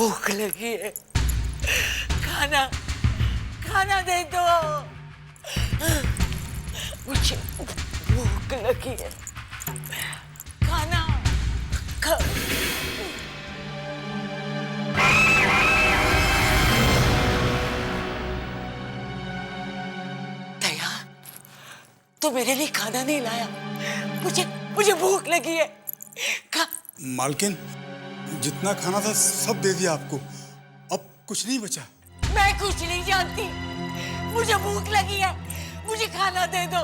भूख लगी है, खाना खाना दे दो, मुझे भूख लगी है, खाना खा। दया, तू मेरे लिए खाना नहीं लाया, मुझे मुझे भूख लगी है, खा। मालकिन, जितना खाना था सब दे दिया आपको, अब कुछ नहीं बचा। मैं कुछ नहीं जानती, मुझे भूख लगी है, मुझे खाना दे दो।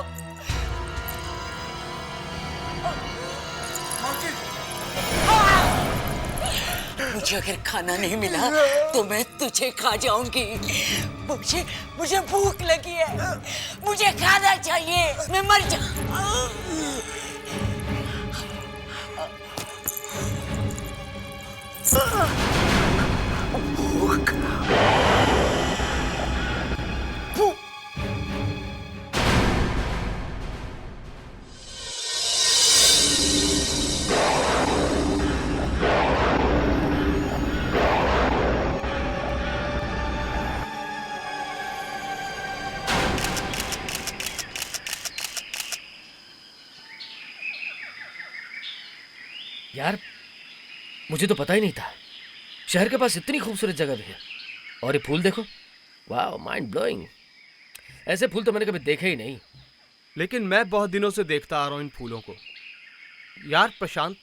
मुझे अगर खाना नहीं मिला तो मैं तुझे खा जाऊंगी। मुझे भूख लगी है, मुझे खाना चाहिए, मैं मर जाऊं। भूख यार, मुझे तो पता ही नहीं था शहर के पास इतनी खूबसूरत जगह भी है। और ये फूल देखो, वाह, माइंड ब्लोइंग। ऐसे फूल तो मैंने कभी देखे ही नहीं। लेकिन मैं बहुत दिनों से देखता आ रहा हूँ इन फूलों को। यार प्रशांत,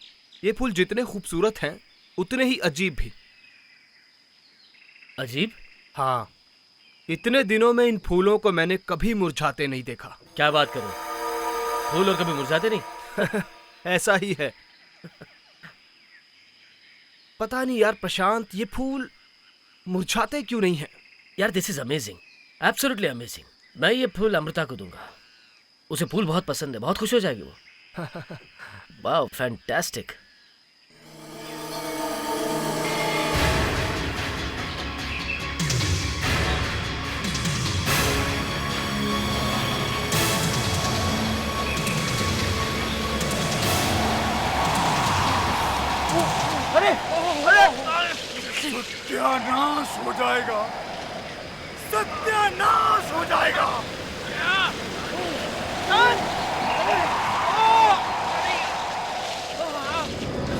ये फूल जितने खूबसूरत हैं उतने ही अजीब भी। अजीब? हाँ, इतने दिनों में इन फूलों को मैंने कभी मुरझाते नहीं देखा। क्या बात करो, फूल और कभी मुरझाते नहीं? ऐसा ही है। पता नहीं यार प्रशांत, ये फूल मुरझाते क्यों नहीं हैं? यार this is amazing, absolutely amazing. मैं ये फूल अमृता को दूंगा, उसे फूल बहुत पसंद है, बहुत खुश हो जाएगी वो। वाह, फैंटास्टिक। सत्यानाश हो जाएगा, सत्यानाश हो जाएगा।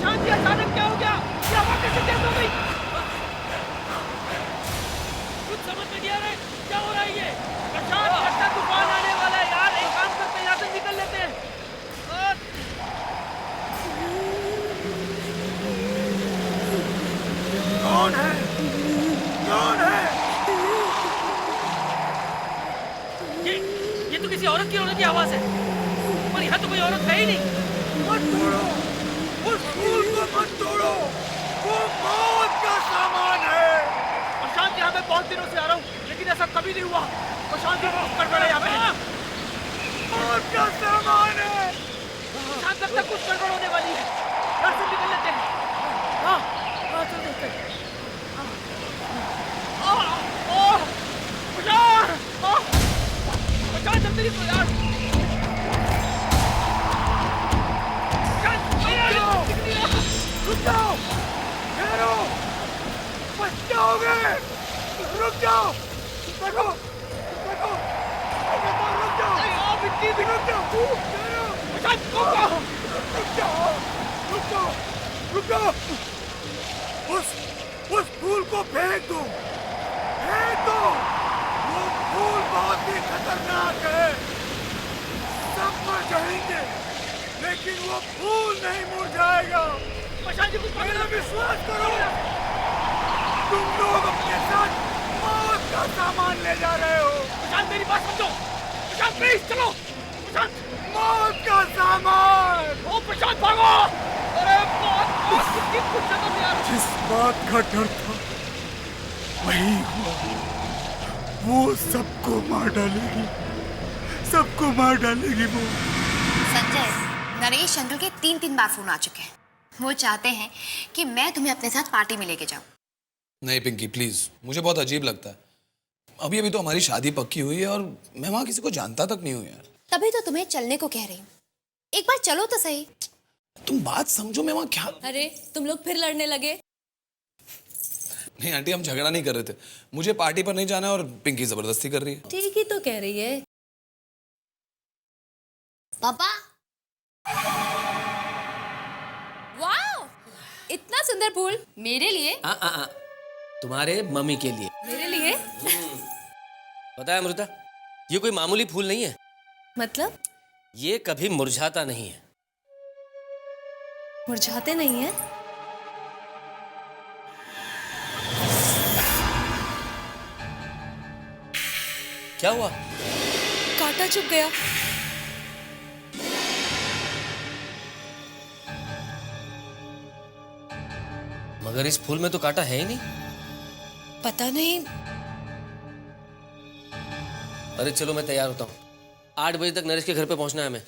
शांति, अचानक क्या हो गया? ये हवा कैसे तेज हो गई? कुछ समझ में नहीं आ रहा है, क्या हो रहा है ये? प्रशांत, लगता है तूफान आने वाला है यार। एक काम करते हैं, यहाँ से निकल लेते हैं। कौन है? कौन है? ये तो किसी औरत की रोने की आवाज है, पर यहाँ तो कोई औरत है ही नहीं। मत तोड़ो, उस फूल को मत तोड़ो, वो मौत का सामान है। प्रशांत, यहाँ मैं बहुत दिनों से आ रहा हूँ, लेकिन ऐसा कभी नहीं हुआ। प्रशांत, ये बहुत गड़बड़ है यहाँ पे। मौत का सामान है। प्रशांत, लगता है कुछ गड़बड़ होने वाली है। यहाँ से निकल लेते हैं। हाँ हाँ, चल देखते हैं। प्रशांत, जल्दी निकलो यार। रुक जाओ, ठहरो, बच जाओगे। रुक जाओ, देखो, देखो, रुक जाओ, रुक जाओ, ठहरो, रुक जाओ, रुक जाओ, रुक जाओ। उस फूल को फेंक दो, फेंक दो। वो फूल बहुत ही खतरनाक है, सब मर जाएंगे, लेकिन वो फूल नहीं मुरझाएगा। प्रशांत जी, कुछ मेरा विश्वास करो, तुम लोग अपने साथ मौत का सामान ले जा रहे हो। प्रशांत, मेरी बात समझो। प्रशांत, प्लीज चलो। प्रशांत, मौत का सामान। ओ प्रशांत, भागो। अरे बहुत कितनी कुछ समझ यार। जिस बात का डर था वही हुआ, वो सबको मार डालेगी, सबको मार डालेगी वो। संजय, नरेश अंकल के 3 बार फोन आ चुके हैं। वो चाहते हैं कि मैं तुम्हें अपने साथ पार्टी में लेके जाऊं। नहीं पिंकी प्लीज, मुझे बहुत अजीब लगता है। अभी अभी तो हमारी शादी पक्की हुई है और मैं वहां किसी को जानता तक नहीं हूँ यार। तभी तो तुम्हें चलने को कह रही हूँ, एक बार चलो तो सही। तुम बात समझो, मैं वहां क्या। अरे तुम लोग फिर लड़ने लगे? नहीं आंटी, हम झगड़ा नहीं कर रहे थे। मुझे पार्टी पर नहीं जाना है और पिंकी जबरदस्ती कर रही है। ठीक ही तो कह रही है। पापा, वाओ, इतना सुंदर फूल मेरे लिए? तुम्हारे मम्मी के लिए। मेरे लिए? पता है अमृता, ये कोई मामूली फूल नहीं है। मतलब? ये कभी मुरझाता नहीं है। मुरझाते नहीं है? क्या हुआ? कांटा चुभ गया। मगर इस फूल में तो कांटा है ही नहीं। पता नहीं। अरे चलो, मैं तैयार होता हूँ। 8 बजे तक नरेश के घर पे पहुंचना है हमें।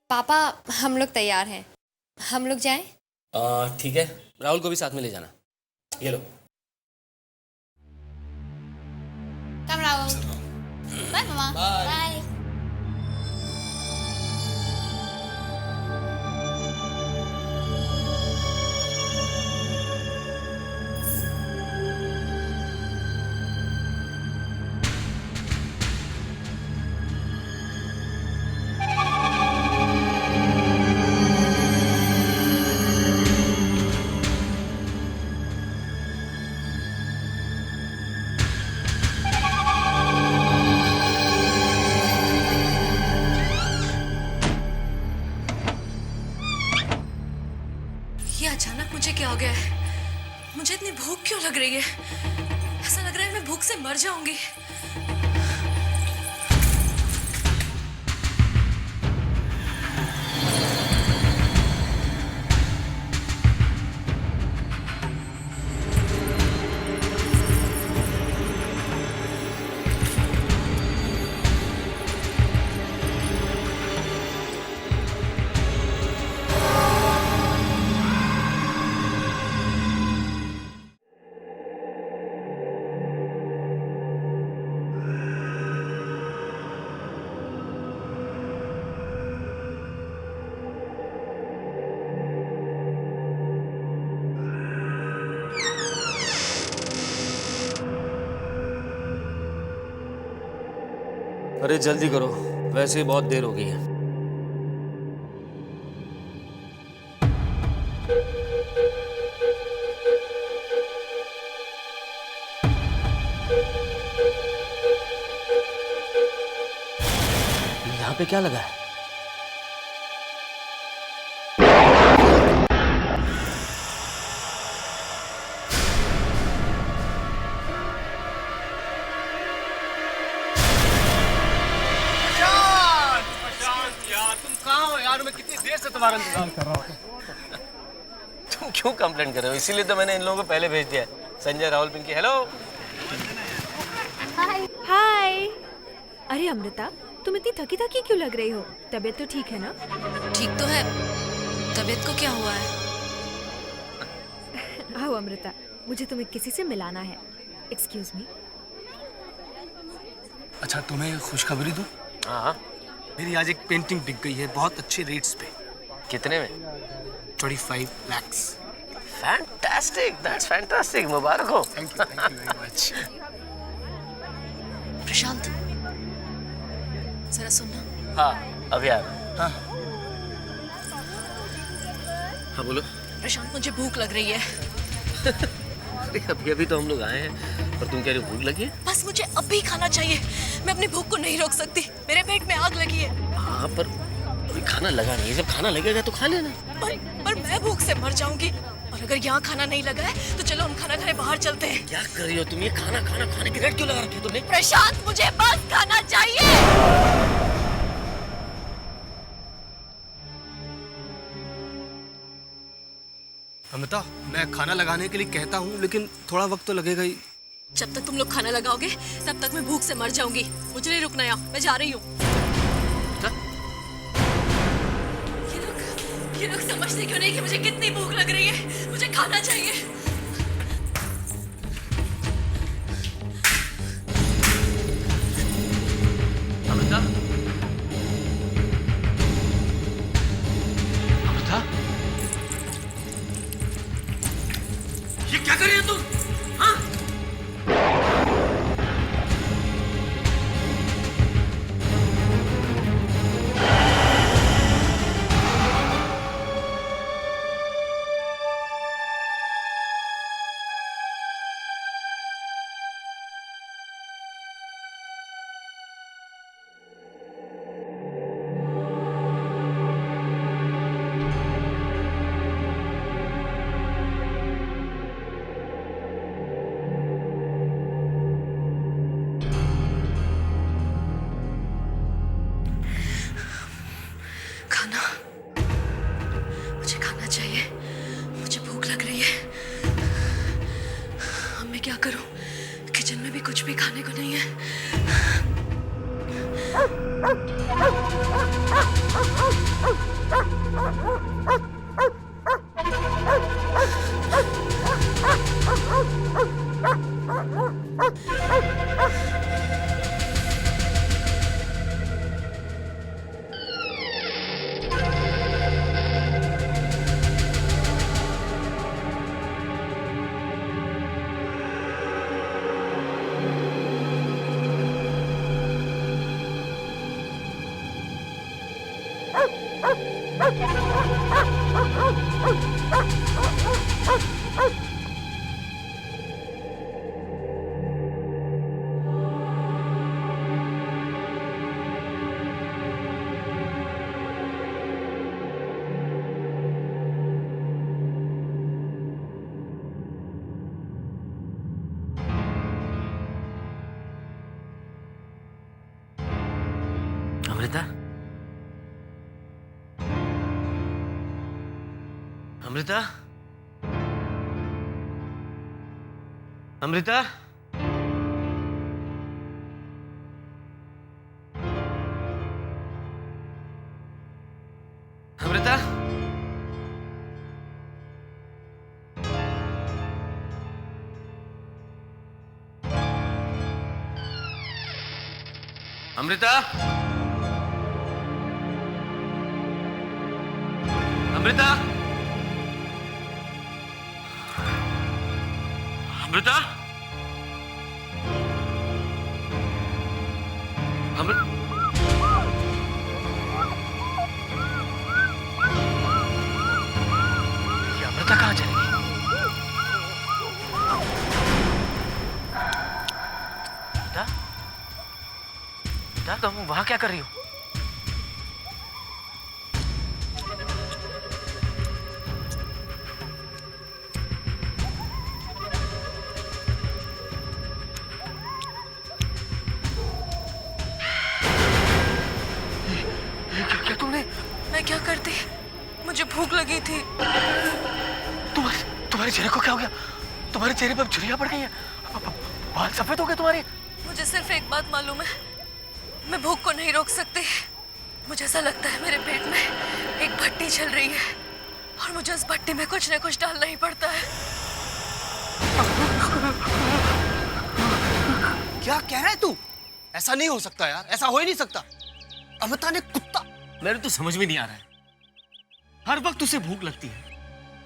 पापा, हम लोग तैयार हैं। हम लोग जाएं? ठीक है, राहुल को भी साथ में ले जाना। ये लो। कम राहुल। बाय मामा। बाय। ये अचानक मुझे क्या हो गया है? मुझे इतनी भूख क्यों लग रही है? ऐसा लग रहा है मैं भूख से मर जाऊंगी। अरे जल्दी करो, वैसे ही बहुत देर हो गई है। यहाँ पे क्या लगा है? तुम क्यों कंप्लेंट कर रहे हो? इसीलिए तो मैंने इन लोगों को पहले भेज दिया है। संजय, राहुल, पिंकी। हेलो। हाय। अरे अमृता, तुम इतनी थकी थकी क्यों लग रही हो? तबीयत तो ठीक है ना? ठीक तो है। तबीयत को क्या हुआ है? आओ अमृता, मुझे तुम्हें किसी से मिलाना है। Excuse me. अच्छा, तुम्हें खुशखबरी दूं? हाँ। मेरी आज एक पेंटिंग बिक गई है बहुत अच्छे रेट्स पे। कितने में? 25 lakhs। Fantastic, that's fantastic. मुबारक हो। Thank you very much. Prashant, जरा सुनना। हाँ, अभी आ रहा हूँ। हाँ बोलो। प्रशांत, मुझे भूख लग रही है। अरे अभी अभी तो हम लोग आए हैं, पर तुम कह रही हो भूख लगी है? बस मुझे अभी खाना चाहिए। मैं अपनी भूख को नहीं रोक सकती। मेरे पेट में आग लगी है। हाँ, पर अभी खाना लगा नहीं है। जब खाना लगेगा तो खा लेना। पर मैं भूख से मर जाऊंगी। और अगर यहाँ खाना नहीं लगा है तो चलो हम खाना खाने बाहर चलते हैं। क्या कर रही हो तुम? ये खाना खाने की रेट क्यों लगा रखी है तुमने? प्रशांत, मुझे बस खाना चाहिए। अमृता, मैं खाना लगाने के लिए कहता हूँ, लेकिन थोड़ा वक्त तो लगेगा ही। जब तक तुम लोग खाना लगाओगे तब तक मैं भूख से मर जाऊंगी। मुझे नहीं रुकना यहाँ, मैं जा रही हूँ। ये लोग समझते क्यों नहीं कि मुझे कितनी भूख लग रही है? मुझे खाना चाहिए। अमृता, अमृता, ये क्या कर रही हो तुम? हाँ? अमृता, अमृता, अमृता, अमृता, अमृता, अमृता, ये अमृता कहाँ चलेगी? अमृता, अमृता, तुम वहां क्या कर रही हो? मैं क्या करती? मुझे भूख लगी थी। तुम्हारे चेहरे को क्या हो गया? तुम्हारे चेहरे पर झुर्रियां पड़ गई हैं, बाल सफेद हो गए तुम्हारे। मुझे सिर्फ एक बात मालूम है, मैं भूख को नहीं रोक सकती। मुझे ऐसा लगता है मेरे पेट में एक भट्टी चल रही है और मुझे उस भट्टी में कुछ न कुछ डालना ही पड़ता है। क्या कह रहा है तू? ऐसा नहीं हो सकता यार, ऐसा हो ही नहीं सकता। अमृता ने कुत्ता, मेरे तो समझ में नहीं आ रहा है। हर वक्त उसे भूख लगती है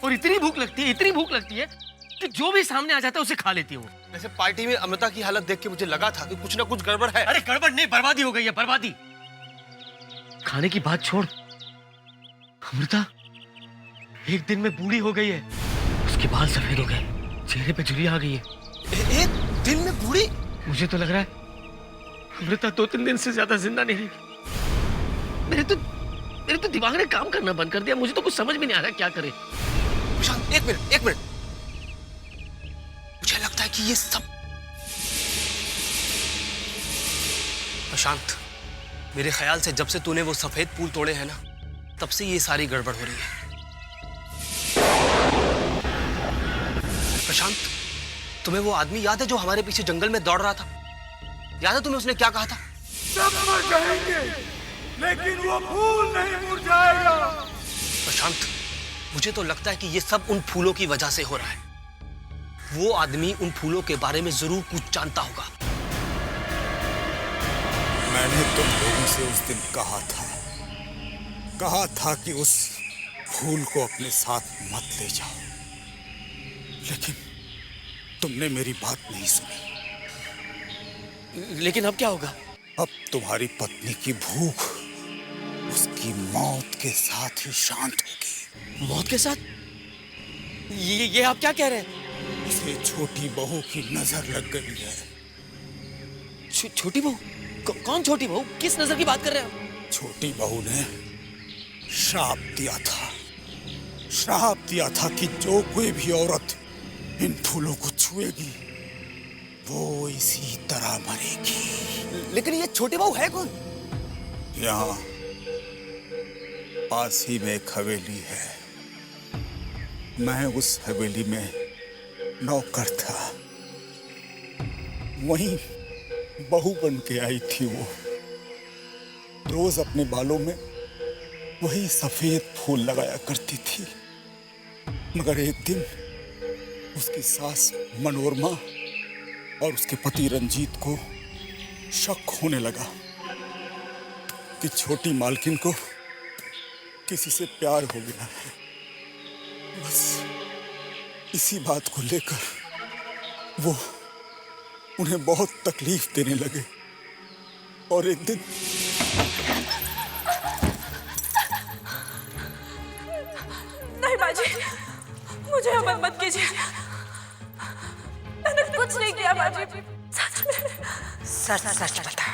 और इतनी भूख लगती है, इतनी भूख लगती है कि जो भी सामने आ जाता है उसे खा लेती है वो। वैसे पार्टी में अमृता की हालत देख के मुझे लगा था कि कुछ ना कुछ गड़बड़ है। अरे गड़बड़ नहीं, बर्बादी हो गई है, बर्बादी। खाने की बात छोड़, अमृता एक दिन में बूढ़ी हो गई है। उसके बाल सफेद हो गए, चेहरे पे झुर्रियां आ गई है। एक दिन में बूढ़ी? मुझे तो लग रहा है अमृता 2-3 दिन से ज्यादा जिंदा नहीं रहेगी। मेरे तो दिमाग ने काम करना बंद कर दिया। मुझे तो कुछ समझ में नहीं आ रहा क्या करे। प्रशांत, एक मिनट। मुझे लगता है कि ये सब, प्रशांत, मेरे ख्याल से जब से तूने वो सफेद फूल तोड़े हैं ना, तब से ये सारी गड़बड़ हो रही है। प्रशांत, तुम्हें वो आदमी याद है जो हमारे पीछे जंगल में दौड़ रहा था? याद है तुम्हें उसने क्या कहा था? सब मर जाएंगे लेकिन वो फूल नहीं मुरझाएगा। प्रशांत, मुझे तो लगता है कि ये सब उन फूलों की वजह से हो रहा है। वो आदमी उन फूलों के बारे में जरूर कुछ जानता होगा। मैंने तुम लोगों से उस दिन कहा था कि उस फूल को अपने साथ मत ले जाओ, लेकिन तुमने मेरी बात नहीं सुनी। लेकिन अब क्या होगा? अब तुम्हारी पत्नी की भूख उसकी मौत के साथ ही शांत होगी। मौत के साथ? ये आप क्या कह रहे हैं? इसे छोटी बहू की नजर लग गई है। छोटी बहू? कौन छोटी बहू? किस नजर की बात कर रहे हैं आप? छोटी बहू ने श्राप दिया था कि जो कोई भी औरत इन फूलों को छुएगी वो इसी तरह मरेगी। लेकिन ये छोटी बहू है कौन? यहाँ पास ही में एक हवेली है। मैं उस हवेली में नौकर था, वहीं बहू बन के आई थी। वो रोज अपने बालों में वही सफेद फूल लगाया करती थी। मगर एक दिन उसकी सास मनोरमा और उसके पति रंजीत को शक होने लगा कि छोटी मालकिन को किसी से प्यार हो गया है। बस इसी बात को लेकर वो उन्हें बहुत तकलीफ देने लगे और एक दिन नहीं बाजी, मुझे अमर मत कीजिए। मैंने कुछ नहीं किया बाजी। सच बता,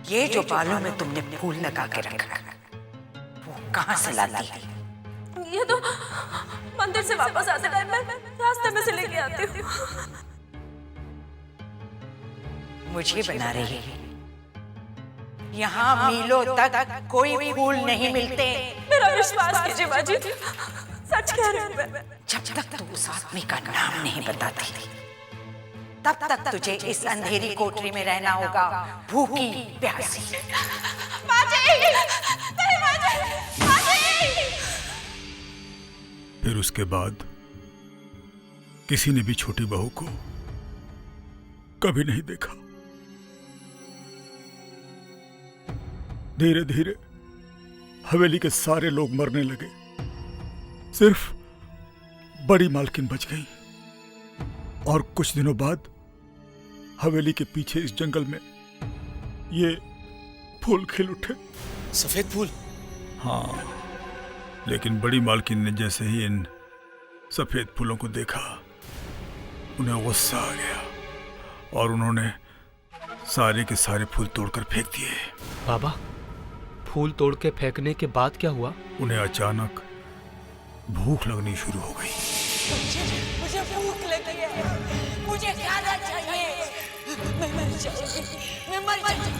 ये जो बालों में तुमने फूल लगा के रखा वो कहाँ से लाती है? ये तो मंदिर से वापस आते टाइम मैं रास्ते में से लेके आती हूँ। मुझे बना रही है। यहाँ मीलों तक कोई फूल नहीं मिलते। मेरा विश्वास कीजिए बाजी, सच कह रही हूँ मैं। जब तक तू उस आदमी का नाम नहीं बताती तब तक तुझे इस अंधेरी कोठरी में रहना होगा, भूखी प्यासी। फिर उसके बाद किसी ने भी छोटी बहू को कभी नहीं देखा। धीरे धीरे हवेली के सारे लोग मरने लगे, सिर्फ बड़ी मालकिन बच गई। और कुछ दिनों बाद हवेली के पीछे इस जंगल में ये फूल खिल उठे। सफेद फूल? हाँ, लेकिन बड़ी मालकिन ने जैसे ही इन सफेद फूलों को देखा, उन्हें गुस्सा आ गया और उन्होंने सारे के सारे फूल तोड़कर फेंक दिए। बाबा, फूल तोड़ के फेंकने के बाद क्या हुआ? उन्हें अचानक भूख लगनी शुरू हो गई। मुझे भूख लगी है, मुझे खाना चाहिए, मैं मर जाऊंगी, मैं मर जाऊंगी।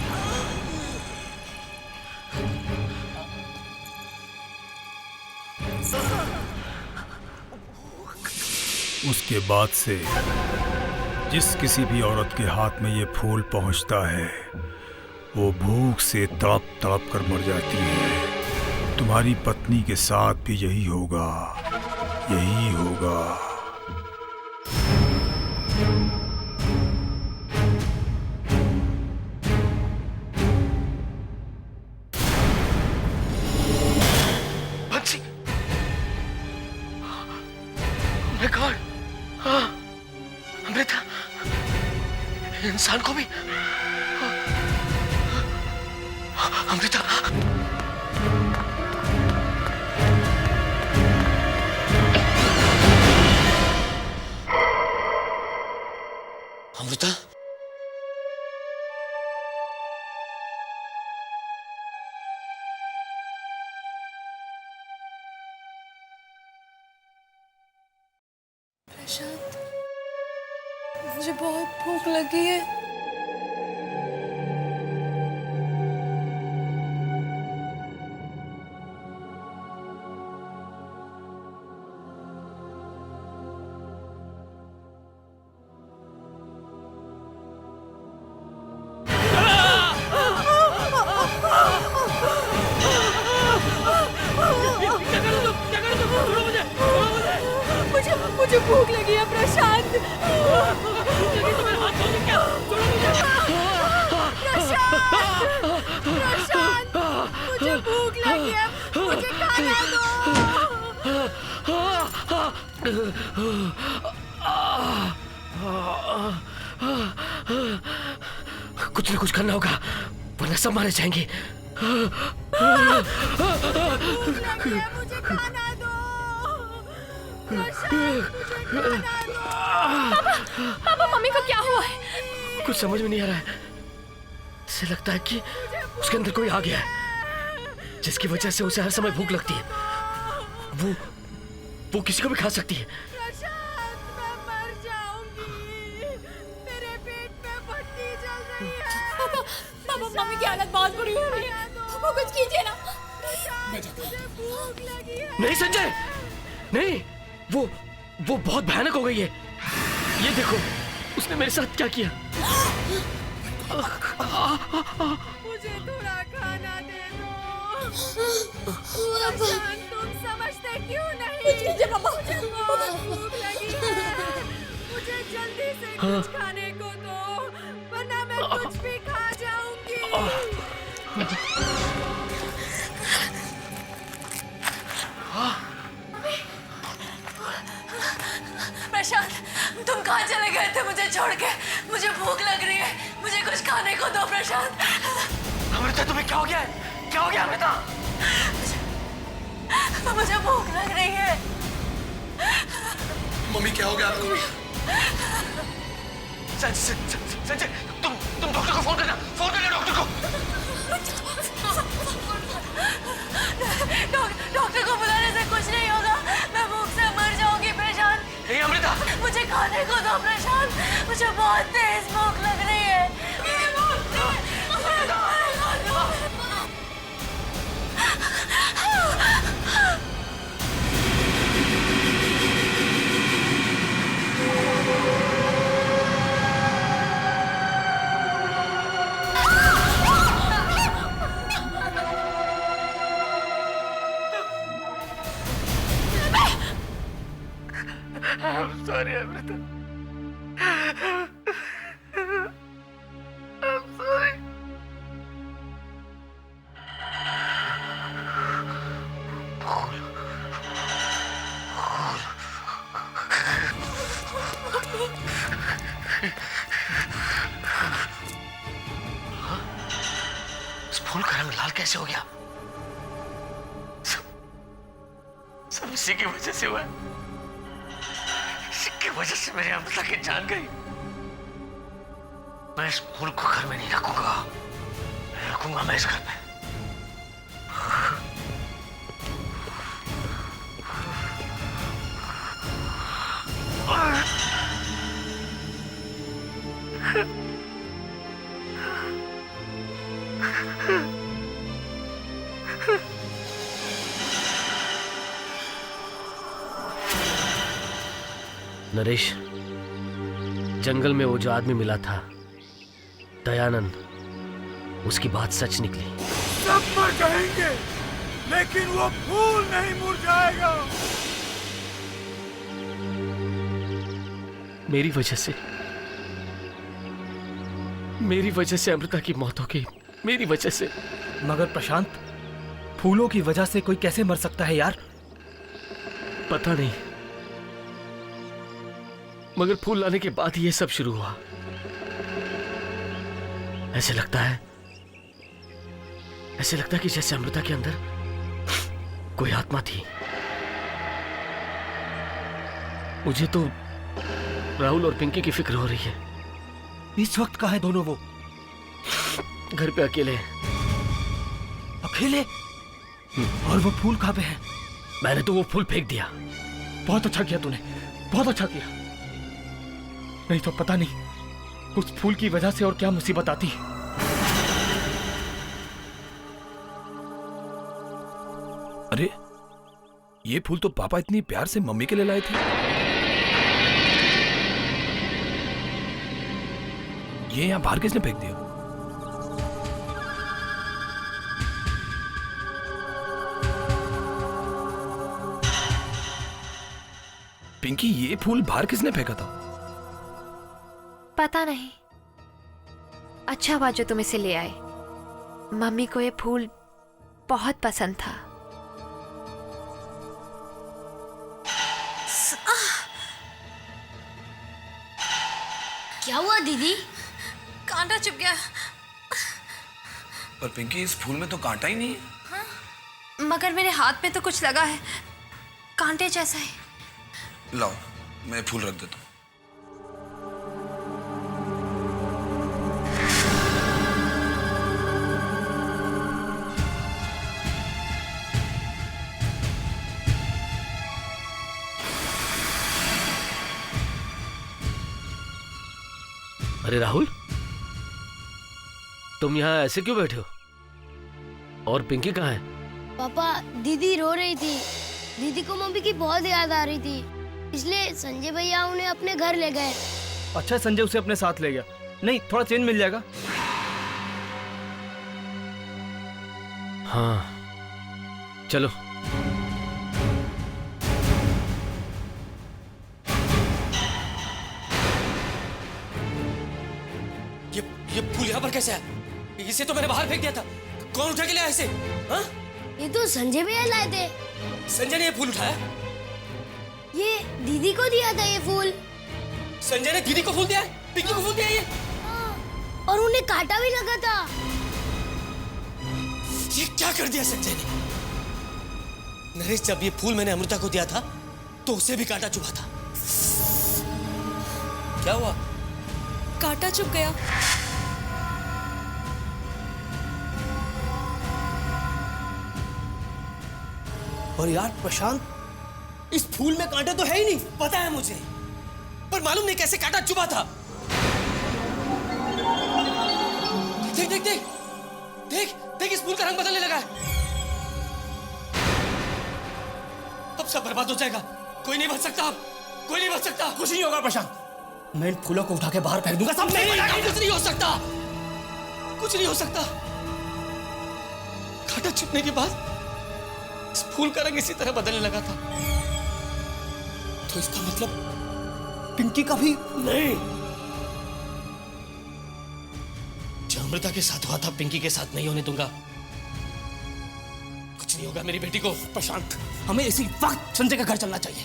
उसके बाद से जिस किसी भी औरत के हाथ में ये फूल पहुंचता है, वो भूख से तड़प तड़प कर मर जाती है। तुम्हारी पत्नी के साथ भी यही होगा, यही होगा। बंसी! मैं कौन? हाँ, अमृता, इंसान को भी अमृता। अमृता, प्रशांत, मुझे बहुत भूख लगी है। मुझे भूख लगी है प्रशांत। भूख लगी तो मेरे हाथ छोड़ क्या? छोड़ो मुझे। प्रशांत, मुझे भूख लगी है, मुझे खाना दो। कुछ ना कुछ करना होगा, वरना सब मारे जाएंगे। मुझे खाना दो। पापा, मम्मी को क्या हुआ है? कुछ समझ में नहीं आ रहा है। ऐसे लगता है कि उसके अंदर कोई आ गया है, जिसकी वजह से उसे हर समय भूख लगती है। वो किसी को भी खा सकती है। मैं मर जाऊंगी, मेरे पेट में भट्टी जल रही है। पापा, मम्मी की हालत बहुत बुरी हो रही है, पापा कुछ कीजिए ना। मुझे भूख लगी है। नहीं संजय, नहीं, वो बहुत भयानक हो गई है। ये देखो, उसने मेरे साथ क्या किया। मुझे थोड़ा खाना दे दो। प्रशांत, तुम समझते क्यों नहीं? मुझे बहुत भूख लगी है, मुझे जल्दी से कुछ खाने को दो, वरना मैं कुछ भी खा जाऊंगी। प्रशांत, तुम कहाँ चले गए थे मुझे छोड़ के? मुझे भूख लग रही है, मुझे कुछ खाने को दो प्रशांत। अमृता, तुम्हें क्या हो गया है? क्या हो गया अमृता? मुझे भूख लग रही है। मम्मी, क्या हो गया आपको? संजय, तुम डॉक्टर को फोन करना डॉक्टर को। डॉक्टर को बुलाने से कुछ नहीं होगा, मैं भूख से मर जाऊंगी प्रशांत। नहीं अमृता, मुझे खाने को दो प्रशांत, मुझे बहुत तेज भूख लग रही है। I'm sorry, Amrita. I'm sorry. इस फूल का रंग लाल कैसे हो गया? सब इसी की वजह से हुआ है। इसी की वजह से मेरी अमृता की जान गई। मैं इस फूल को घर में नहीं रखूंगा, रखूंगा मैं इस घर में। नरेश, जंगल में वो जो आदमी मिला था, दयानंद, उसकी बात सच निकली। सब मर जाएंगे, लेकिन वो फूल नहीं मुरझाएगा। मेरी वजह से अमृता की मौत हो गई, मेरी वजह से। मगर प्रशांत, फूलों की वजह से कोई कैसे मर सकता है यार? पता नहीं, मगर फूल लाने के बाद ही ये सब शुरू हुआ। ऐसे लगता है कि जैसे अमृता के अंदर कोई आत्मा थी। मुझे तो राहुल और पिंकी की फिक्र हो रही है। इस वक्त कहाँ है दोनों वो? घर पे अकेले। अकेले? और वो फूल कहाँ पे है? मैंने तो वो फूल फेंक दिया। बहुत अच्छा किया तूने, बहुत अच्छा किया। नहीं तो पता नहीं उस फूल की वजह से और क्या मुसीबत आती। अरे, ये फूल तो पापा इतनी प्यार से मम्मी के लिए लाए थे। ये यहाँ बाहर किसने फेंक दिया? पिंकी, ये फूल बाहर किसने फेंका था? पता नहीं। अच्छा हुआ जो तुम इसे ले आए। मम्मी को ये फूल बहुत पसंद था। क्या हुआ दीदी? कांटा चुभ गया। पर पिंकी, इस फूल में तो कांटा ही नहीं है। मगर मेरे हाथ में तो कुछ लगा है, कांटे जैसा है। लाओ, मैं फूल रख देता हूँ। अरे राहुल, तुम यहाँ ऐसे क्यों बैठे हो? और पिंकी कहाँ है? पापा, दीदी रो रही थी। दीदी को मम्मी की बहुत याद आ रही थी, इसलिए संजय भैया उन्हें अपने घर ले गए। अच्छा, संजय उसे अपने साथ ले गया। नहीं, थोड़ा चेंज मिल जाएगा। हाँ, चलो। ये फूल यहाँ पर कैसे है? इसे तो मैंने बाहर फेंक दिया था। कौन उठा के लाया इसे? हाँ? ये तो संजय भैया लाए थे। संजय ने ये फूल उठाया? ये दीदी को दिया था ये फूल। संजय ने दीदी को फूल दिया है? पिंकी को फूल दिया ये? और उन्हें कांटा भी लगा था। ये क्या कर दिया संजय ने? नरेश, जब ये फूल मैंने अमृता को दिया था तो उसे भी कांटा चुभा था। क्या हुआ? कांटा चुभ गया। और यार प्रशांत, इस फूल में कांटे तो है ही नहीं, पता है मुझे, पर मालूम नहीं कैसे कांटा चुभा था। देख देख देख देख देख, इस फूल का रंग बदलने लगा है। अब सब बर्बाद हो जाएगा। कोई नहीं बच सकता, अब कोई नहीं बच सकता। कुछ नहीं होगा प्रशांत, मैं इन फूलों को उठा के बाहर फेंक दूंगा। सब नहीं, कुछ नहीं हो सकता, कुछ नहीं हो सकता। कांटा चुभने के बाद इस फूल का रंग इसी तरह बदलने लगा था। तो तो इसका मतलब पिंकी का भी नहीं। जो अमृता के साथ हुआ था पिंकी के साथ नहीं होने दूंगा। कुछ नहीं होगा मेरी बेटी को। प्रशांत, हमें इसी वक्त संजय का घर चलना चाहिए।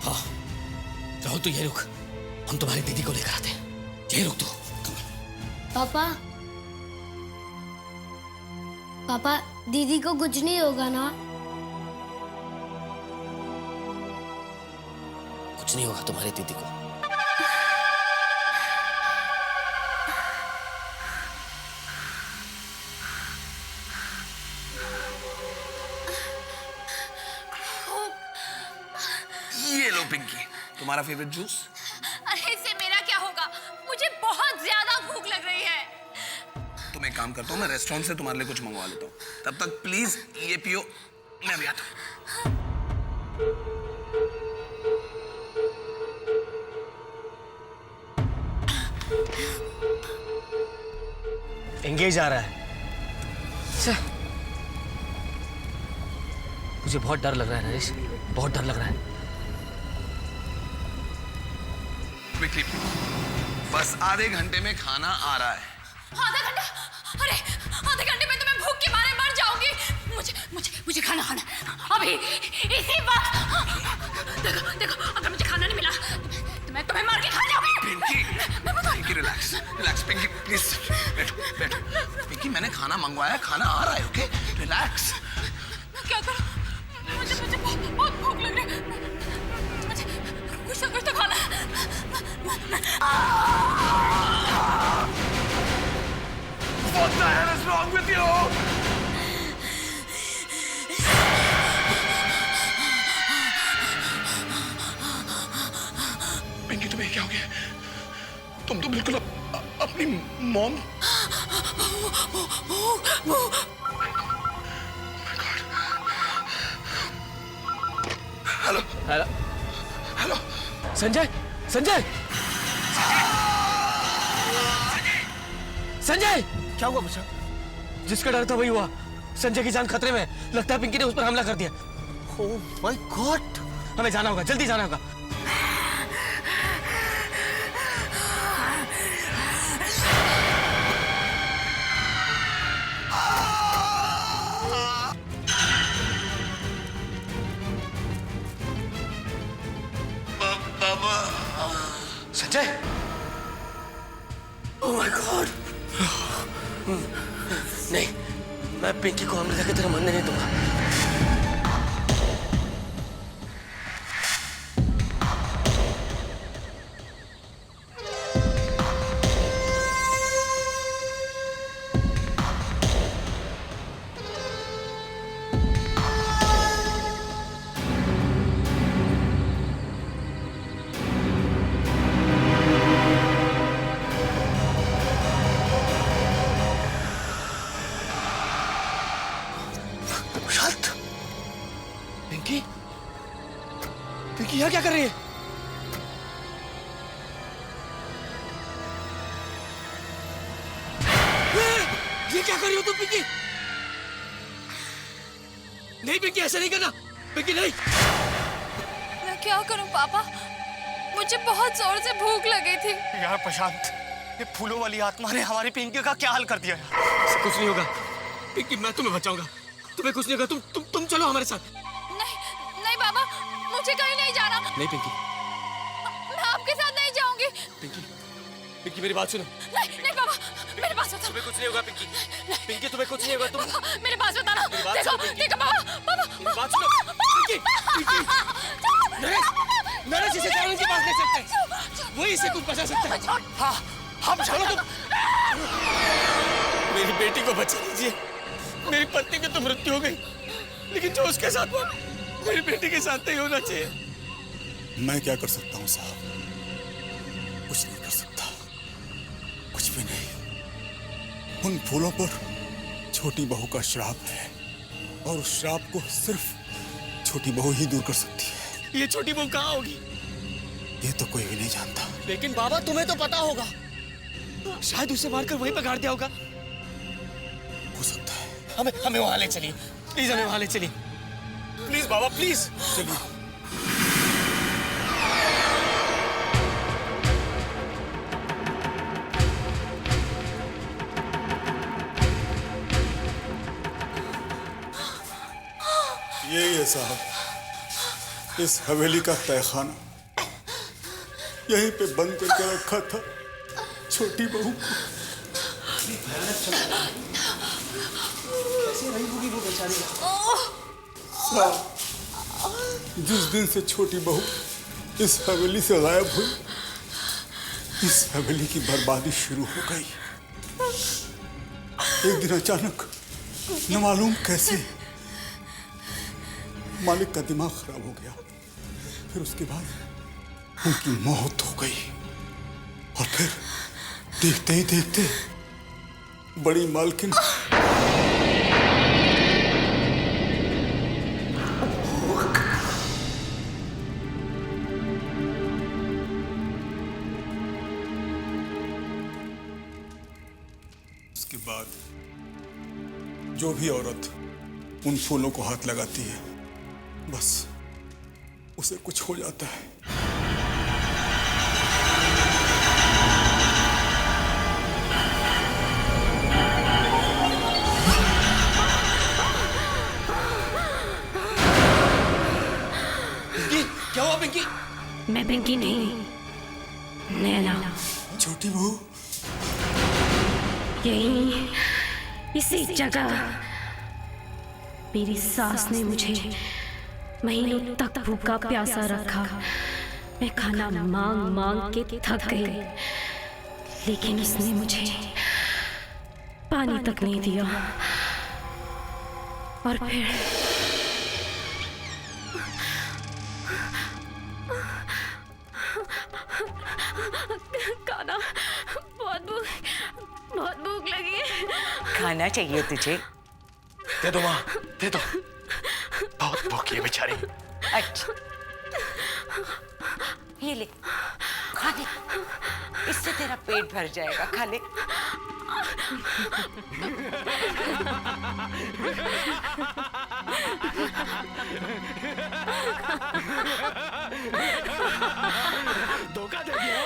हाँ राहुल, तू यही रुक, हम तुम्हारी दीदी को लेकर आते हैं। यही रुक तू। पापा पापा, दीदी को कुछ नहीं होगा ना? कुछ नहीं होगा तुम्हारी दीदी को। ये लो पिंकी, तुम्हारा फेवरेट जूस। अरे इससे मेरा क्या होगा? मुझे बहुत ज्यादा भूख लग रही है। तुम एक काम करता हूँ, मैं रेस्टोरेंट से तुम्हारे लिए कुछ मंगवा लेता हूँ। तब तक प्लीज ये पियो, मैं अभी आता हूँ। एंगेज आ रहा है। मुझे बहुत डर लग रहा है नरेश, बहुत डर लग रहा है। क्विकली, बस आधे घंटे में खाना आ रहा है। आधा घंटा? अरे आधे घंटे में तो मैं भूख के मारे मर जाऊंगी। मुझे मुझे मुझे खाना खाना है अभी, इसी वक्त। देखो देखो, अगर मुझे खाना नहीं मिला तो मैं तुम्हें मार के खा जाऊंगी। Pinky, Pinky relax, relax Pinky, please बैठो बैठो। पिंकी, मैंने खाना मंगवाया है, खाना आ रहा है, ओके? रिलैक्स। क्या करूं? मुझे बहुत भूख लग रही है। मुझे कुछ तो खाना है। What the hell is wrong with you? Pinky, तुम्हें क्या हो गया? तुम तो बिल्कुल अपनी mom. Hello hello hello, Sanjay, Sanjay, Sanjay, क्या हुआ मुझे? जिसका डर था वही हुआ। संजय की जान खतरे में है। लगता है पिंकी ने उस पर हमला कर दिया। ओह माय गॉड, हमें जाना होगा, जल्दी जाना होगा। Sanjay, oh my God. नहीं, मैं पिंकी को अमृता की तरह मरने नहीं दूंगा। पिंकी, पिंकी यहाँ क्या कर रही है? ये क्या कर रही हो तुम पिंकी? नहीं पिंकी, ऐसा नहीं करना। पिंकी नहीं। मैं क्या करूं पापा? मुझे बहुत जोर से भूख लगी थी। यार प्रशांत, ये फूलों वाली आत्मा ने हमारी पिंकी का क्या हाल कर दिया है? कुछ नहीं होगा पिंकी, मैं तुम्हें बचाऊंगा। तुम्हें कुछ नहीं होगा। तुम चलो हमारे साथ। नहीं बाबा, मुझे कहीं नहीं जाना। नहीं पिंकी, मैं आपके साथ नहीं जाऊंगी। पिंकी, पिंकी मेरी बात सुनो। नहीं बाबा, मेरे पास बताना। तुम्हें कुछ नहीं होगा पिंकी। पिंकी तुम्हें कुछ नहीं होगा। तुम मेरे पास बताना। देखो बाबा, मेरी बात सुनो। पिंकी, पिंकी, नरेश, नरेश इसे कानून के पास ले सकते हैं। वही इसे कुछ बचा सकता है। हाँ, हाँ बचा लो तुम। मेरी बेटी को बचा लीजिए। मेरी पत्नी की तो मृत्यु हो गई, लेकिन जो उसके साथ हुआ मेरी बेटी के साथ नहीं होना चाहिए। मैं क्या कर सकता हूँ साहब? कुछ नहीं कर सकता, कुछ भी नहीं। उन फूलों पर छोटी बहू का श्राप है और उस श्राप को सिर्फ छोटी बहू ही दूर कर सकती है। ये छोटी बहू कहाँ होगी? ये तो कोई भी नहीं जानता। लेकिन बाबा तुम्हें तो पता होगा। शायद उसे मारकर वहीं पर गाड़ दिया होगा। हो सकता है। हमें वहां ले चलिए, प्लीज हमें वहां ले चलिए। प्लीज बाबा, प्लीज चलिए। साहब, इस हवेली का तहखाना यहीं पे बंद करके रखा था छोटी बहू को। कैसे रही होगी वो बेचारी? साहब, जिस दिन से छोटी बहू इस हवेली से गायब हुई, इस हवेली की बर्बादी शुरू हो गई। एक दिन अचानक न मालूम कैसे मालिक का दिमाग खराब हो गया, फिर उसके बाद उनकी मौत हो गई। और फिर देखते ही देखते बड़ी मालकिन उसके बाद जो भी औरत उन फूलों को हाथ लगाती है, बस उसे कुछ हो जाता है। क्या हुआ पिंकी? मैं पिंकी नहीं, नैना। छोटी बहू, यही इसी जगह मेरी सास ने मुझे महीनों तक भूखा प्यासा रखा। मैं खाना मांग मांग के थक गई, लेकिन उसने मुझे पानी तक नहीं दिया। और फिर खाना, बहुत भूख लगी है। खाना चाहिए तुझे? दे दो माँ, दे दो। बहुत भूखी है बेचारी। अच्छा, ये ले, खा ले, इससे तेरा पेट भर जाएगा, खा ले। धोखा दे दिया।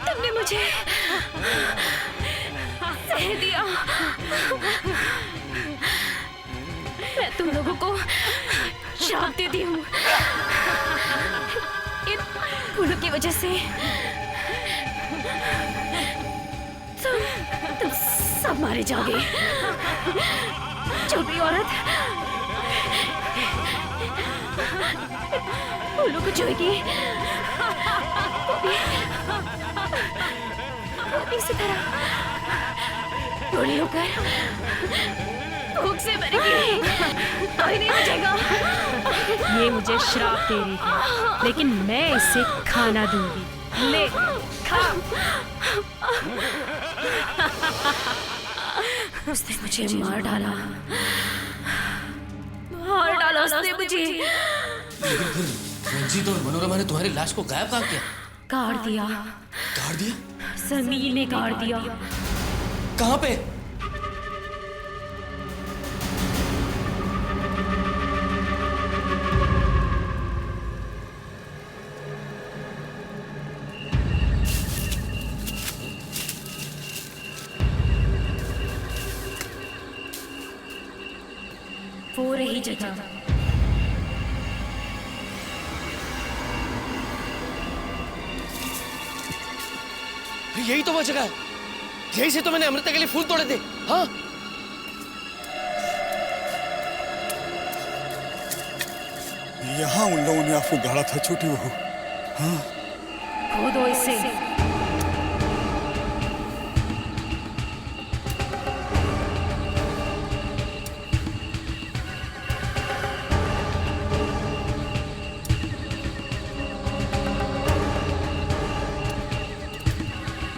तुमने मुझे सह दिया। मैं तुम लोगों को श्राप देती हूँ। इन फूलों की वजह से तुम सब मारे जाओगे। जो भी औरत फूलों को छुएगी वो भी इसी तरह बूढ़ी होकर भूख से मरेगी। कोई नहीं बचेगा। ये मुझे श्राप दे रही है, लेकिन मैं इसे खाना दूंगी। ले, खा। उसने मुझे मार डाला, मार डाला उसने मुझे। रंजीत और मनोरमा ने तुम्हारी लाश को गायब कहाँ किया? गाड़ दिया। गाड़ दिया? जमीन में गाड़ दिया। कहाँ पे? वो रही जगह। यही तो वो जगह है, यही से तो मैंने अमृता के लिए फूल तोड़े थे। हाँ, यहाँ उन लोगों ने आपको गाड़ा था छोटी बहू। हाँ, खोदो इसे।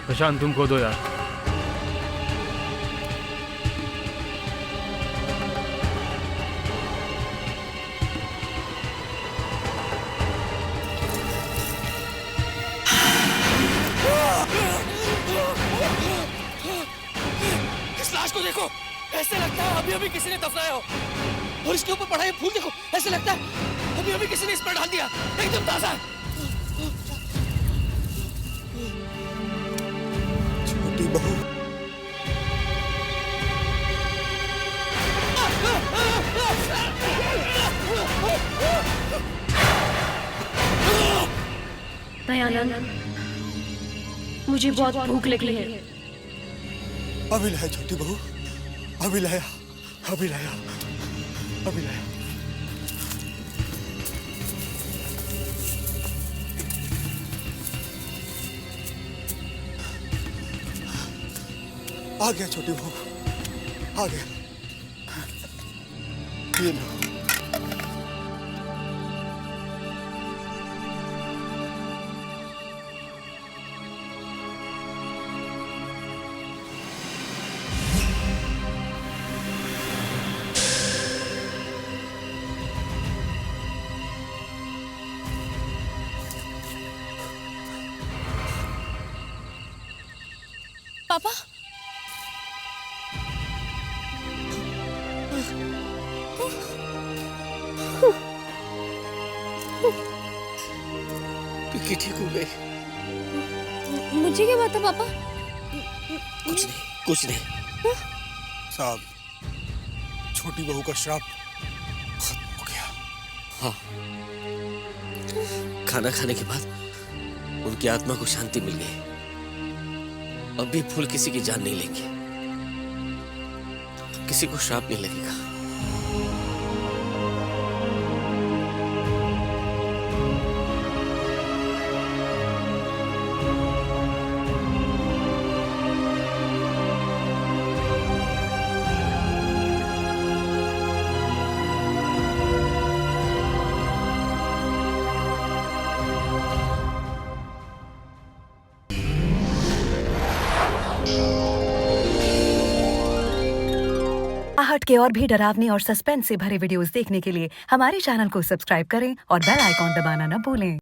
प्रशांत, तुम खोदो यार। लाश को देखो, ऐसे लगता है अभी अभी किसी ने दफनाया हो। और इसके ऊपर पड़ा ये फूल देखो, ऐसे लगता है अभी अभी किसी ने इस पर डाल दिया, एकदम ताजा है। छोटी बहू, दयानंद, मुझे बहुत भूख लगी है। अभी लाया छोटी बहू, अभी लाया, अभी लाया, अभी लाया। आ गया छोटी बहू, आ गया। ये लो। पापा, पिंकी ठीक हो गई? मुझे क्या बात है पापा? कुछ नहीं, कुछ नहीं। साहब, छोटी बहू का श्राप खत्म हो गया। हाँ, खाना खाने के बाद उनकी आत्मा को शांति मिल गई। अब भी फूल किसी की जान नहीं लेंगे, किसी को श्राप नहीं लगेगा। आहट के और भी डरावनी और सस्पेंस से भरे वीडियोस देखने के लिए हमारे चैनल को सब्सक्राइब करें और बेल आइकॉन दबाना न भूलें।